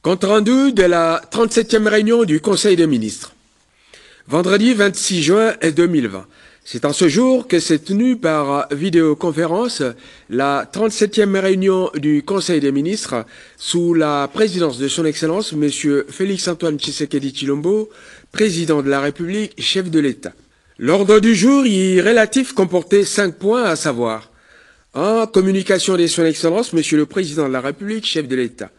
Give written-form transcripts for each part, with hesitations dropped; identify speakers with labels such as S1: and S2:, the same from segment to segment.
S1: Compte rendu de la 37e réunion du Conseil des ministres. Vendredi 26 juin 2020. C'est en ce jour que s'est tenue par vidéoconférence la 37e réunion du Conseil des ministres sous la présidence de son Excellence M. Félix-Antoine Tshisekedi Tshilombo, président de la République, chef de l'État. L'ordre du jour y relatif comportait 5 points, à savoir 1. Communication de son Excellence M. le Président de la République, chef de l'État.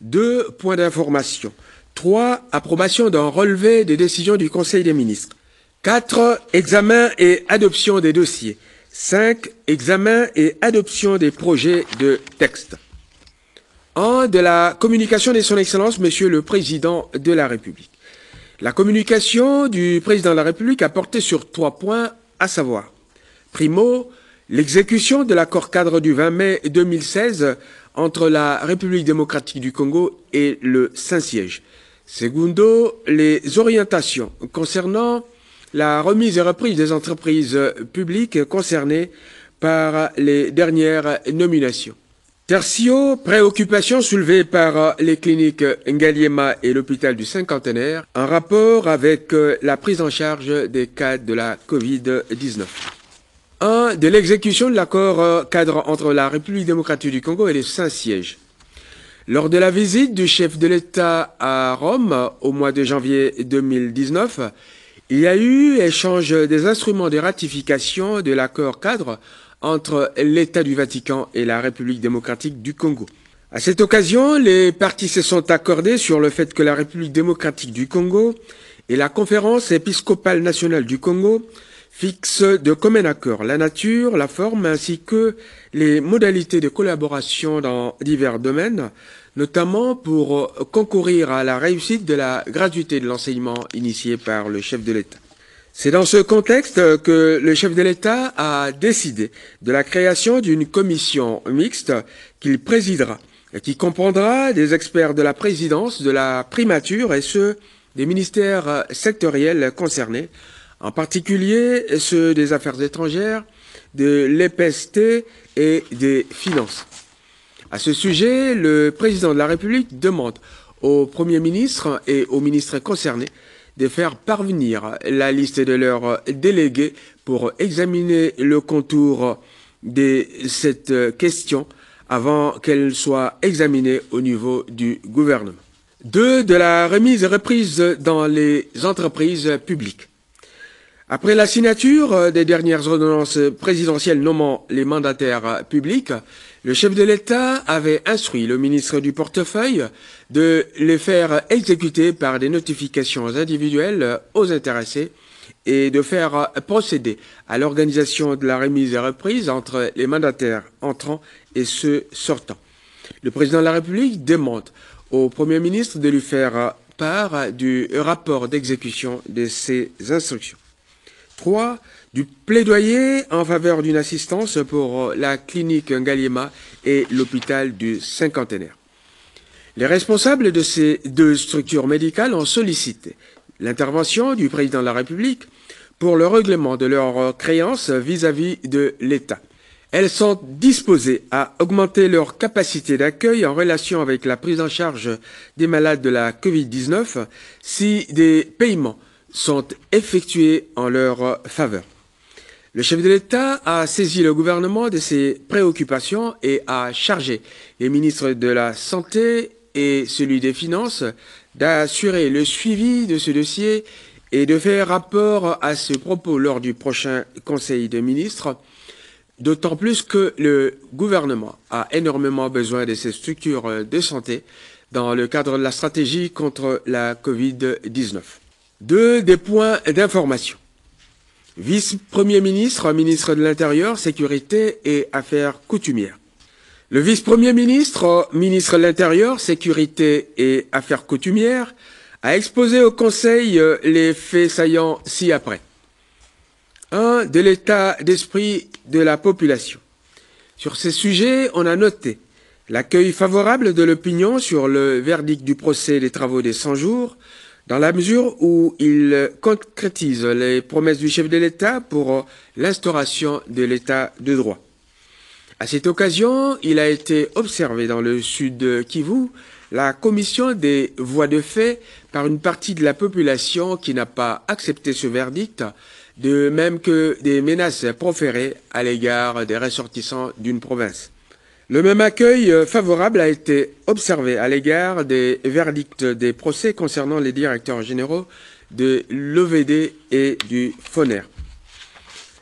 S1: 2. Points d'information. 3. Approbation d'un relevé des décisions du Conseil des ministres. 4. Examen et adoption des dossiers. 5. Examen et adoption des projets de texte. 1. De la communication de son Excellence Monsieur le Président de la République. La communication du Président de la République a porté sur 3 points, à savoir primo, l'exécution de l'accord cadre du 20 mai 2016 entre la République démocratique du Congo et le Saint-Siège. Secondo, les orientations concernant la remise et reprise des entreprises publiques concernées par les dernières nominations. Tertio, préoccupations soulevées par les cliniques Ngaliema et l'hôpital du Cinquantenaire en rapport avec la prise en charge des cas de la Covid-19. 1. De l'exécution de l'accord cadre entre la République démocratique du Congo et le Saint-Siège. Lors de la visite du chef de l'État à Rome au mois de janvier 2019, il y a eu échange des instruments de ratification de l'accord cadre entre l'État du Vatican et la République démocratique du Congo. À cette occasion, les parties se sont accordées sur le fait que la République démocratique du Congo et la Conférence épiscopale nationale du Congo fixent de commun accord la nature, la forme ainsi que les modalités de collaboration dans divers domaines, notamment pour concourir à la réussite de la gratuité de l'enseignement initié par le chef de l'État. C'est dans ce contexte que le chef de l'État a décidé de la création d'une commission mixte qu'il présidera et qui comprendra des experts de la présidence, de la primature et ceux des ministères sectoriels concernés, en particulier ceux des Affaires étrangères, de l'EPST et des Finances. À ce sujet, le président de la République demande au Premier ministre et aux ministres concernés de faire parvenir la liste de leurs délégués pour examiner le contour de cette question avant qu'elle soit examinée au niveau du gouvernement. 2. De la remise et reprise dans les entreprises publiques. Après la signature des dernières ordonnances présidentielles nommant les mandataires publics, le chef de l'État avait instruit le ministre du Portefeuille de les faire exécuter par des notifications individuelles aux intéressés et de faire procéder à l'organisation de la remise et reprise entre les mandataires entrants et ceux sortants. Le président de la République demande au Premier ministre de lui faire part du rapport d'exécution de ces instructions. 3. Du plaidoyer en faveur d'une assistance pour la clinique Ngaliema et l'hôpital du Cinquantenaire. Les responsables de ces 2 structures médicales ont sollicité l'intervention du président de la République pour le règlement de leurs créances vis-à-vis de l'État. Elles sont disposées à augmenter leur capacité d'accueil en relation avec la prise en charge des malades de la Covid-19 si des paiements sont effectués en leur faveur. Le chef de l'État a saisi le gouvernement de ses préoccupations et a chargé les ministres de la Santé et celui des Finances d'assurer le suivi de ce dossier et de faire rapport à ce propos lors du prochain Conseil des ministres, d'autant plus que le gouvernement a énormément besoin de ces structures de santé dans le cadre de la stratégie contre la Covid-19. 2. Des points d'information. Vice-premier ministre, ministre de l'Intérieur, Sécurité et Affaires coutumières. Le vice-premier ministre, ministre de l'Intérieur, Sécurité et Affaires coutumières, a exposé au Conseil les faits saillants ci-après. 1. De l'état d'esprit de la population. Sur ces sujets, on a noté l'accueil favorable de l'opinion sur le verdict du procès des travaux des 100 jours, dans la mesure où il concrétise les promesses du chef de l'État pour l'instauration de l'État de droit. À cette occasion, il a été observé dans le sud Kivu la commission des voies de fait par une partie de la population qui n'a pas accepté ce verdict, de même que des menaces proférées à l'égard des ressortissants d'une province. Le même accueil favorable a été observé à l'égard des verdicts des procès concernant les directeurs généraux de l'OVD et du FONER.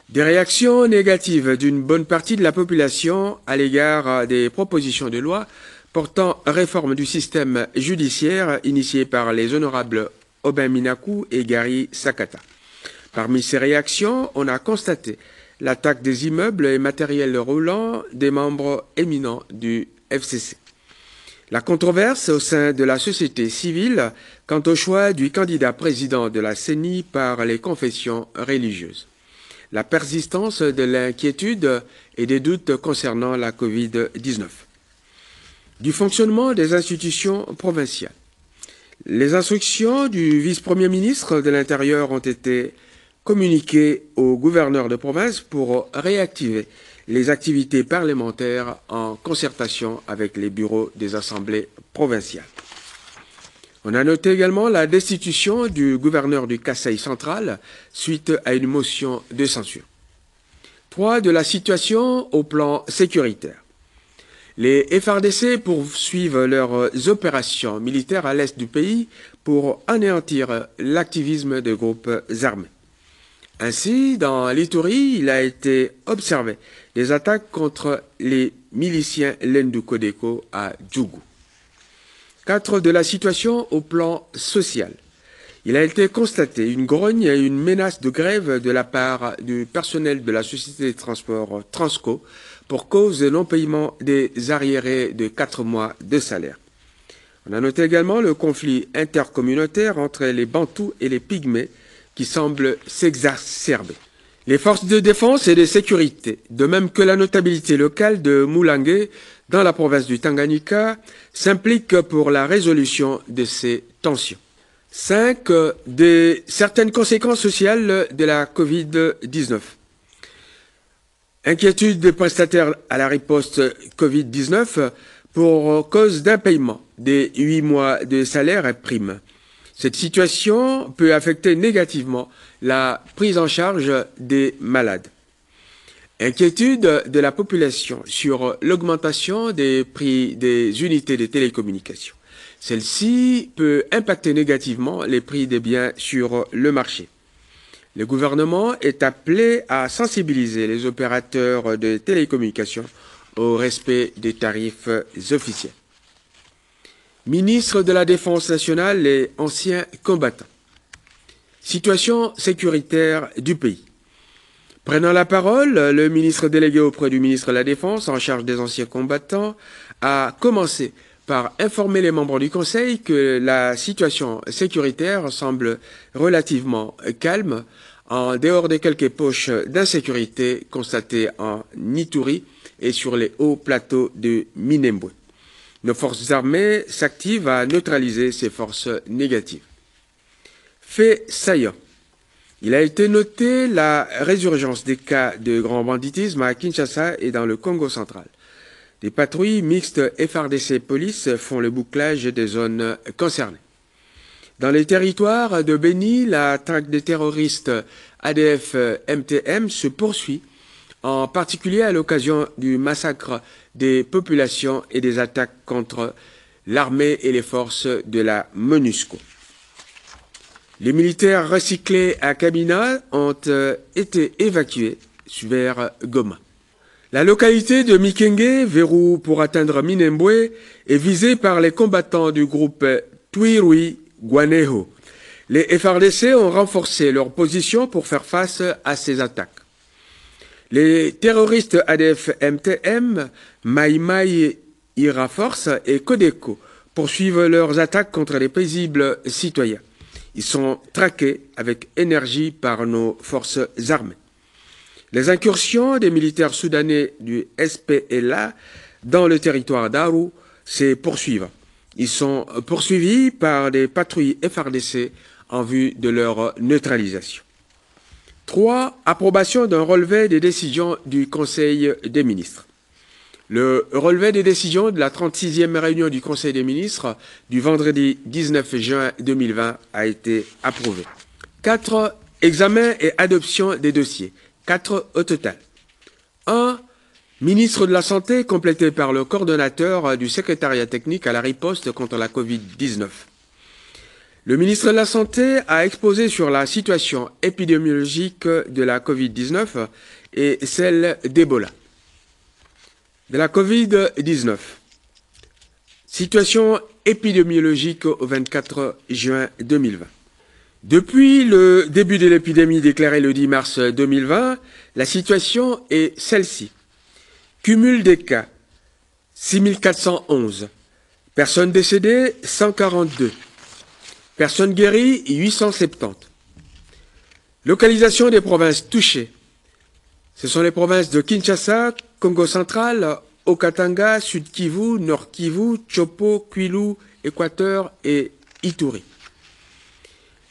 S1: Des réactions négatives d'une bonne partie de la population à l'égard des propositions de loi portant réforme du système judiciaire initiées par les honorables Aubin Minakou et Gary Sakata. Parmi ces réactions, on a constaté l'attaque des immeubles et matériels roulants des membres éminents du FCC. La controverse au sein de la société civile quant au choix du candidat président de la CENI par les confessions religieuses. La persistance de l'inquiétude et des doutes concernant la Covid-19. Du fonctionnement des institutions provinciales. Les instructions du vice-premier ministre de l'Intérieur ont été communiquées au gouverneur de province pour réactiver les activités parlementaires en concertation avec les bureaux des assemblées provinciales. On a noté également la destitution du gouverneur du Kasaï central suite à une motion de censure. 3. De la situation au plan sécuritaire. Les FARDC poursuivent leurs opérations militaires à l'est du pays pour anéantir l'activisme de groupes armés. Ainsi, dans l'Ituri, il a été observé des attaques contre les miliciens Lendu Kodeko à Djougou. 4. De la situation au plan social. Il a été constaté une grogne et une menace de grève de la part du personnel de la société de transport Transco pour cause de non-paiement des arriérés de 4 mois de salaire. On a noté également le conflit intercommunautaire entre les Bantous et les Pygmées qui semble s'exacerber. Les forces de défense et de sécurité, de même que la notabilité locale de Moulangué, dans la province du Tanganyika, s'impliquent pour la résolution de ces tensions. 5. Certaines conséquences sociales de la Covid-19. Inquiétude des prestataires à la riposte Covid-19 pour cause d'impaiement des 8 mois de salaire et primes. Cette situation peut affecter négativement la prise en charge des malades. Inquiétude de la population sur l'augmentation des prix des unités de télécommunications. Celle-ci peut impacter négativement les prix des biens sur le marché. Le gouvernement est appelé à sensibiliser les opérateurs de télécommunications au respect des tarifs officiels. Ministre de la Défense nationale et anciens combattants. Situation sécuritaire du pays. Prenant la parole, le ministre délégué auprès du ministre de la Défense en charge des anciens combattants a commencé par informer les membres du Conseil que la situation sécuritaire semble relativement calme en dehors de quelques poches d'insécurité constatées en Ituri et sur les hauts plateaux de Minembwe. Nos forces armées s'activent à neutraliser ces forces négatives. Fait saillant. Il a été noté la résurgence des cas de grand banditisme à Kinshasa et dans le Congo central. Des patrouilles mixtes FARDC police font le bouclage des zones concernées. Dans les territoires de Beni, la traque des terroristes ADF-MTM se poursuit, en particulier à l'occasion du massacre des populations et des attaques contre l'armée et les forces de la MONUSCO. Les militaires recyclés à Kamina ont été évacués vers Goma. La localité de Mikenge, verrou pour atteindre Minembwe, est visée par les combattants du groupe Twirui Guaneho. Les FARDC ont renforcé leur position pour faire face à ces attaques. Les terroristes ADF-MTM, Maïmaï Ira Force et Kodeko poursuivent leurs attaques contre les paisibles citoyens. Ils sont traqués avec énergie par nos forces armées. Les incursions des militaires soudanais du SPLA dans le territoire d'Aru se poursuivent. Ils sont poursuivis par des patrouilles FARDC en vue de leur neutralisation. 3. Approbation d'un relevé des décisions du Conseil des ministres. Le relevé des décisions de la 36e réunion du Conseil des ministres du vendredi 19 juin 2020 a été approuvé. 4 examens et adoption des dossiers. 4 au total. 1. Ministre de la Santé, complété par le coordonnateur du secrétariat technique à la riposte contre la Covid-19. Le ministre de la Santé a exposé sur la situation épidémiologique de la Covid-19 et celle d'Ebola. De la Covid-19. Situation épidémiologique au 24 juin 2020. Depuis le début de l'épidémie déclarée le 10 mars 2020, la situation est celle-ci. Cumul des cas, 6411. Personnes décédées, 142. Personnes guéries, 870. Localisation des provinces touchées. Ce sont les provinces de Kinshasa, Congo central, Haut-Katanga, Sud-Kivu, Nord-Kivu, Chopo, Kwilu, Équateur et Ituri.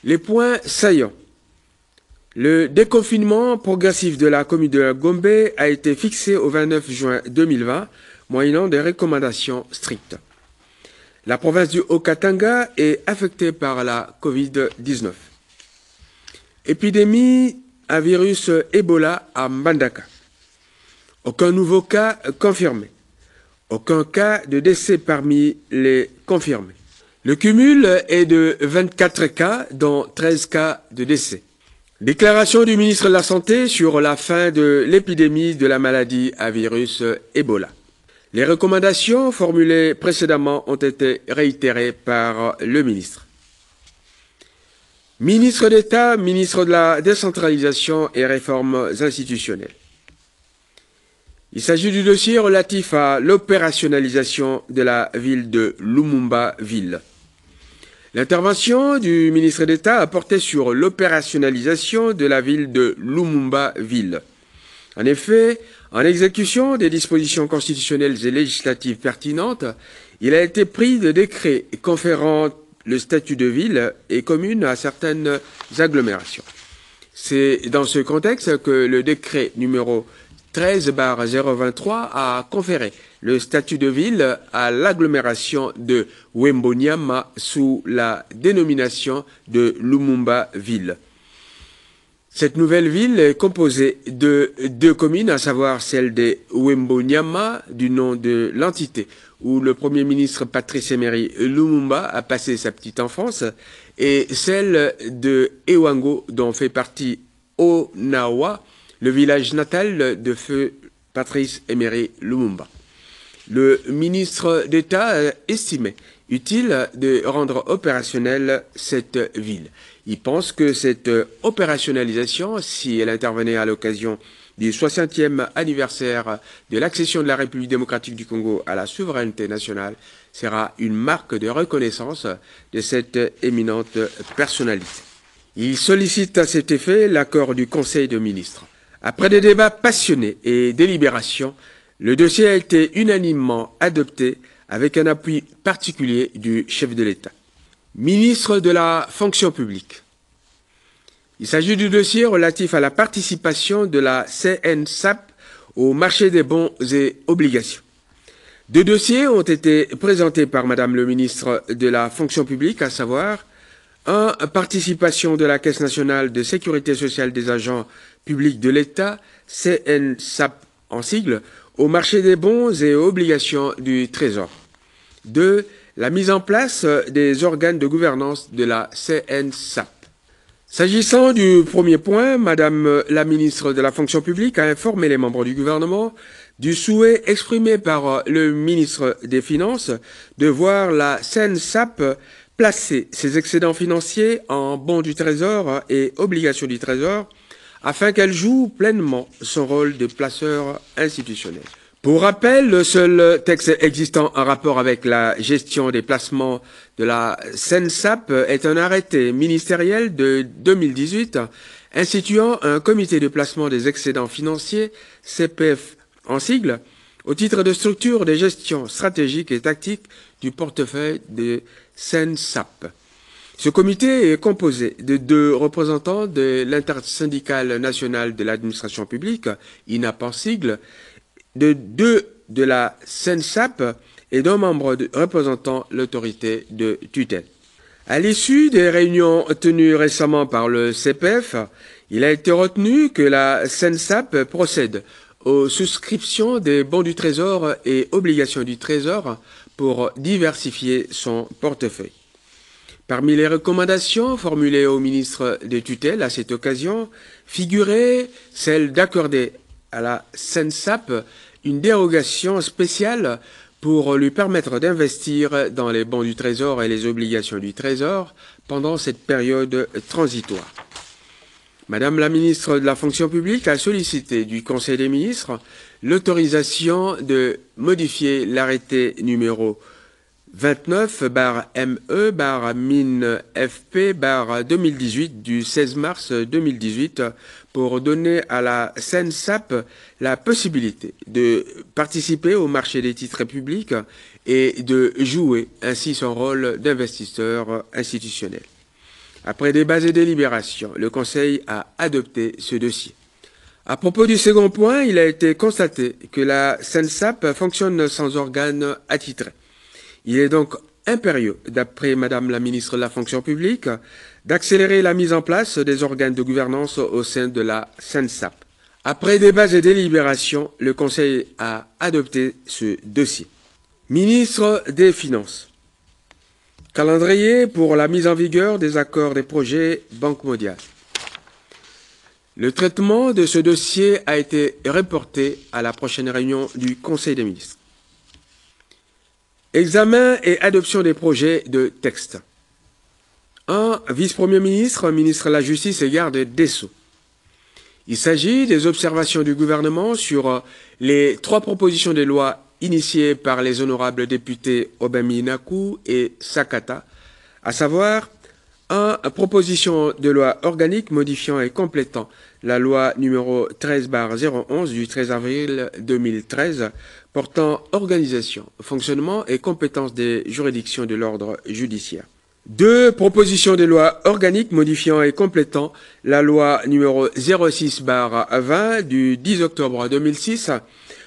S1: Les points saillants. Le déconfinement progressif de la commune de Gombe a été fixé au 29 juin 2020, moyennant des recommandations strictes. La province du Haut-Katanga est affectée par la Covid-19. Épidémie à virus Ebola à Mbandaka. Aucun nouveau cas confirmé. Aucun cas de décès parmi les confirmés. Le cumul est de 24 cas, dont 13 cas de décès. Déclaration du ministre de la Santé sur la fin de l'épidémie de la maladie à virus Ebola. Les recommandations formulées précédemment ont été réitérées par le ministre. Ministre d'État, ministre de la décentralisation et réformes institutionnelles. Il s'agit du dossier relatif à l'opérationnalisation de la ville de Lumumba-Ville. L'intervention du ministre d'État a porté sur l'opérationnalisation de la ville de Lumumba-Ville. En effet, en exécution des dispositions constitutionnelles et législatives pertinentes, il a été pris de décrets conférant le statut de ville et commune à certaines agglomérations. C'est dans ce contexte que le décret numéro 13/023 a conféré le statut de ville à l'agglomération de Wembonyama sous la dénomination de Lumumba-Ville. Cette nouvelle ville est composée de 2 communes, à savoir celle de Wembonyama, du nom de l'entité où le Premier ministre Patrice Emery Lumumba a passé sa petite enfance, et celle de Ewango, dont fait partie Onawa, le village natal de feu Patrice Emery Lumumba. Le ministre d'État estimait utile de rendre opérationnelle cette ville. Il pense que cette opérationnalisation, si elle intervenait à l'occasion du 60e anniversaire de l'accession de la République démocratique du Congo à la souveraineté nationale, sera une marque de reconnaissance de cette éminente personnalité. Il sollicite à cet effet l'accord du Conseil de ministres. Après des débats passionnés et délibérations, le dossier a été unanimement adopté avec un appui particulier du chef de l'État. Ministre de la fonction publique. Il s'agit du dossier relatif à la participation de la CNSAP au marché des bons et obligations. 2 dossiers ont été présentés par Madame le ministre de la fonction publique, à savoir 1. Participation de la Caisse nationale de sécurité sociale des agents publics de l'État, CNSAP en sigle, au marché des bons et obligations du Trésor. 2. La mise en place des organes de gouvernance de la CNSAP. S'agissant du premier point, Madame la ministre de la fonction publique a informé les membres du gouvernement du souhait exprimé par le ministre des Finances de voir la CNSAP placer ses excédents financiers en bons du Trésor et obligations du Trésor afin qu'elle joue pleinement son rôle de placeur institutionnel. Pour rappel, le seul texte existant en rapport avec la gestion des placements de la CNSAP est un arrêté ministériel de 2018 instituant un comité de placement des excédents financiers, CPF en sigle, au titre de structure des gestions stratégiques et tactiques du portefeuille de CNSAP. Ce comité est composé de 2 représentants de l'Intersyndicale nationale de l'administration publique, INAP en sigle, de 2 de la SENSAP et d'un membre représentant l'autorité de tutelle. À l'issue des réunions tenues récemment par le CPF, il a été retenu que la SENSAP procède aux souscriptions des bons du Trésor et obligations du Trésor pour diversifier son portefeuille. Parmi les recommandations formulées au ministre des tutelles à cette occasion, figurait celle d'accorder à la SENSAP une dérogation spéciale pour lui permettre d'investir dans les bons du Trésor et les obligations du Trésor pendant cette période transitoire. Madame la ministre de la fonction publique a sollicité du Conseil des ministres l'autorisation de modifier l'arrêté numéro 29-ME-MIN-FP-2018 du 16 mars 2018 pour donner à la SENSAP la possibilité de participer au marché des titres publics et de jouer ainsi son rôle d'investisseur institutionnel. Après débat et délibérations, le Conseil a adopté ce dossier. À propos du second point, il a été constaté que la SENSAP fonctionne sans organe attitré. Il est donc impérieux, d'après Madame la ministre de la fonction publique, d'accélérer la mise en place des organes de gouvernance au sein de la SENSAP. Après débats et délibérations, le Conseil a adopté ce dossier. Ministre des Finances. Calendrier pour la mise en vigueur des accords des projets Banque mondiale. Le traitement de ce dossier a été reporté à la prochaine réunion du Conseil des ministres. Examen et adoption des projets de texte. 1. Vice-premier ministre, ministre de la Justice et garde des Sceaux. Il s'agit des observations du gouvernement sur les 3 propositions de loi initiées par les honorables députés Obemi-Inaku et Sakata, à savoir 1. Proposition de loi organique modifiant et complétant la loi numéro 13/011 du 13 avril 2013 portant organisation, fonctionnement et compétences des juridictions de l'ordre judiciaire. 2. Proposition de loi organique modifiant et complétant la loi numéro 06/20 du 10 octobre 2006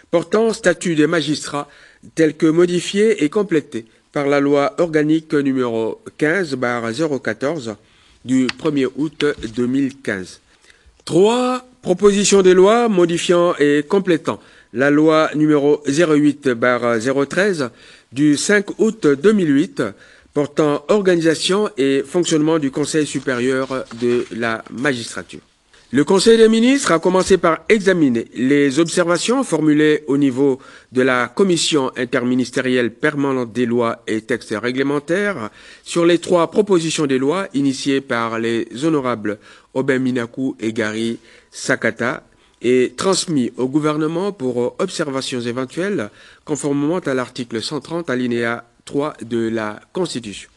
S1: portant statut des magistrats tel que modifié et complété par la loi organique numéro 15/014 du 1er août 2015. 3. Proposition de loi modifiant et complétant la loi numéro 08/013 du 5 août 2008 portant organisation et fonctionnement du Conseil supérieur de la magistrature. Le Conseil des ministres a commencé par examiner les observations formulées au niveau de la Commission interministérielle permanente des lois et textes réglementaires sur les 3 propositions de loi initiées par les honorables Obemi-Inaku et Gary Sakata et transmis au gouvernement pour observations éventuelles conformément à l'article 130 alinéa 3 de la Constitution.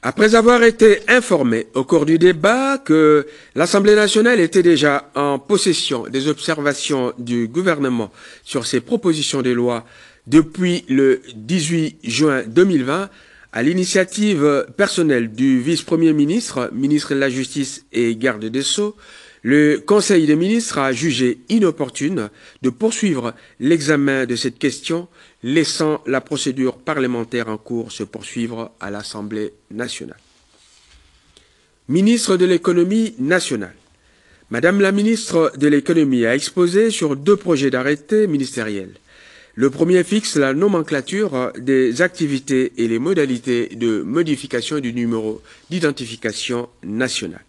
S1: Après avoir été informé au cours du débat que l'Assemblée nationale était déjà en possession des observations du gouvernement sur ces propositions de loi depuis le 18 juin 2020, à l'initiative personnelle du vice-premier ministre, ministre de la Justice et garde des Sceaux, le Conseil des ministres a jugé inopportune de poursuivre l'examen de cette question, laissant la procédure parlementaire en cours se poursuivre à l'Assemblée nationale. Ministre de l'économie nationale. Madame la ministre de l'économie a exposé sur 2 projets d'arrêté ministériels. Le premier fixe la nomenclature des activités et les modalités de modification du numéro d'identification nationale.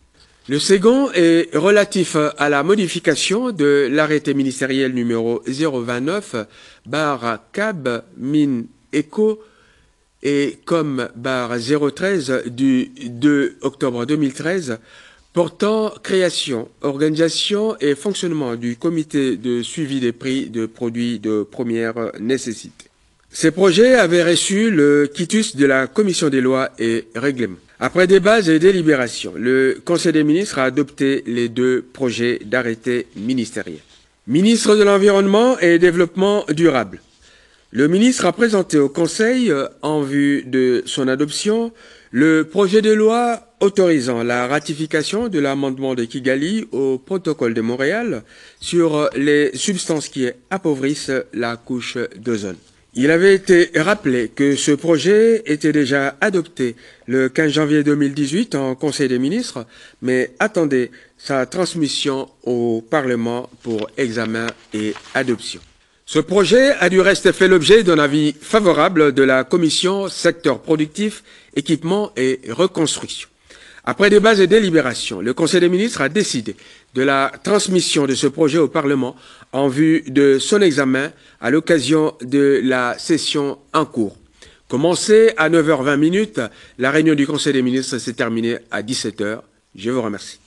S1: Le second est relatif à la modification de l'arrêté ministériel numéro 029/CAB-MIN-ECO et COM/013 du 2 octobre 2013 portant création, organisation et fonctionnement du comité de suivi des prix de produits de première nécessité. Ces projets avaient reçu le quitus de la Commission des lois et règlements. Après débat et délibérations, le Conseil des ministres a adopté les 2 projets d'arrêté ministériels. Ministre de l'Environnement et Développement durable. Le ministre a présenté au Conseil, en vue de son adoption, Le projet de loi autorisant la ratification de l'amendement de Kigali au protocole de Montréal sur les substances qui appauvrissent la couche d'ozone. Il avait été rappelé que ce projet était déjà adopté le 15 janvier 2018 en Conseil des ministres, mais attendait sa transmission au Parlement pour examen et adoption. Ce projet a du reste fait l'objet d'un avis favorable de la Commission secteur productif, équipement et reconstruction. Après débats et délibérations, le Conseil des ministres a décidé de la transmission de ce projet au Parlement en vue de son examen à l'occasion de la session en cours. Commencée à 9h20, la réunion du Conseil des ministres s'est terminée à 17h. Je vous remercie.